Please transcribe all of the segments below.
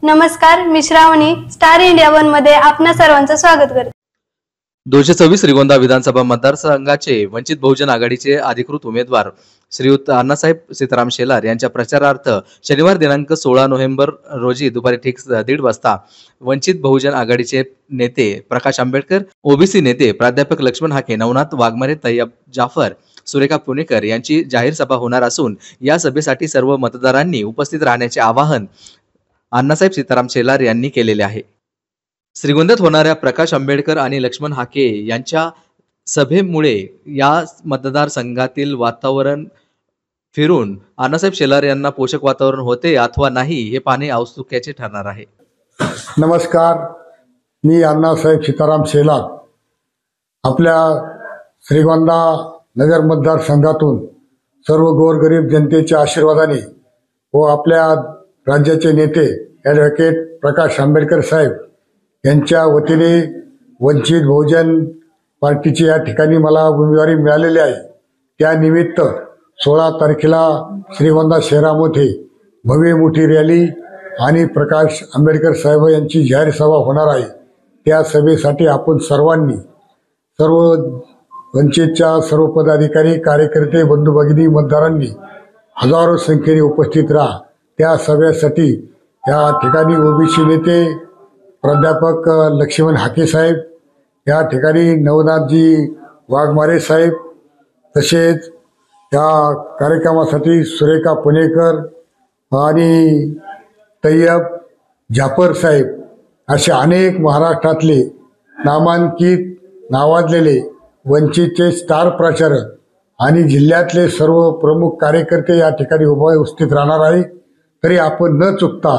नमस्कार, मी श्रावणी star India one मध्ये आपणा सर्वांचं स्वागत करते। 226 श्रीगोंदा विधानसभा मतदारसंघाचे वंचित बहुजन आघाडीचे अधिकृत उमेदवार श्रीयुत अण्णासाहेब सीताराम शेलार यांच्या प्रचारार्थ शनिवार दिनांक 16 नोव्हेंबर रोजी दुपारी ठीक 1:30 वाजता वंचित बहुजन आघाडीचे नेते प्रकाश आंबेडकर, ओबीसी नेते प्राध्यापक लक्ष्मण हाके, नवनाथ वाघमारे, तैयब जाफर, सुरेखा पुणेकर यांची जाहीर सभा होणार असून या सभेसाठी सर्व मतदारांनी उपस्थित राहण्याचे आवाहन अण्णासाहेब सीताराम शेलार यांनी केलेले आहे। श्रीगोंद्यात होणाऱ्या प्रकाश आंबेडकर आणि लक्ष्मण हाके यांच्या सभेमुळे या मतदारसंघातील वातावरण फिरून अण्णासाहेब शेलार यांना पोषक वातावरण होते अथवा नाही हे पाहणे औत्सुक्याचे ठरणार आहे। नमस्कार, मी अण्णासाहेब सीताराम शेलार आपल्या श्रीगोंदा नगर मतदारसंघातून सर्व गोरगरीब जनतेच्या आशीर्वादाने व आपल्या राज्याचे नेते ॲडव्होकेट प्रकाश आंबेडकर साहेब यांच्या वतीने वंचित बहुजन पार्टीची या ठिकाणी मला उमेदवारी मिळालेली आहे। त्यानिमित्त 16 तारखेला श्रीगोंदा शहरामध्ये भव्य मोठी रॅली आणि प्रकाश आंबेडकर साहेब यांची जाहीर सभा होणार आहे। त्या सभेसाठी आपण सर्वांनी, सर्व वंचितच्या सर्व पदाधिकारी, कार्यकर्ते, बंधू भगिनी, मतदारांनी हजारो संख्येने उपस्थित राहा। त्या सभेसाठी या ठिकाणी ओबीसी नेते प्राध्यापक लक्ष्मण हाके साहेब, या ठिकाणी नवनाथजी वाघमारे साहेब, तसेच या कार्यक्रमासाठी सुरेखा पुणेकर आणि तैयब जाफर साहेब असे अनेक महाराष्ट्रातले नामांकित, नावाजलेले वंचितचे स्टार प्रचारक आणि जिल्ह्यातले सर्व प्रमुख कार्यकर्ते या ठिकाणी उपस्थित राहणार आहे। तरी आपण न चुकता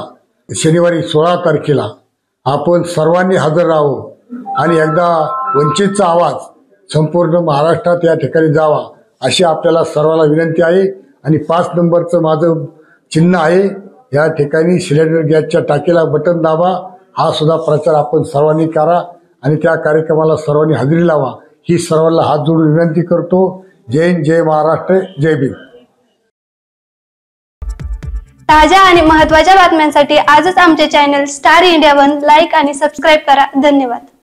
शनिवारी 16 तारखेला आपण सर्वांनी हजर राहावं आणि एकदा वंचितचा आवाज संपूर्ण महाराष्ट्रात या ठिकाणी जावा अशी आपल्याला सर्वांना विनंती आहे। आणि 5 नंबरचं माझं चिन्ह आहे, या ठिकाणी सिलेंडर गॅसच्या टाकीला बटन दाबा, हा सुद्धा प्रचार आपण सर्वांनी करा आणि त्या कार्यक्रमाला सर्वांनी हजेरी लावा ही सर्वांना हात जोडून विनंती करतो। जय हिंद, जय महाराष्ट्र, जय भीम। ताज्या आणि महत्त्वाच्या बातम्यांसाठी आजच आमचे channel star India one like आणि सबस्क्राईब करा। धन्यवाद।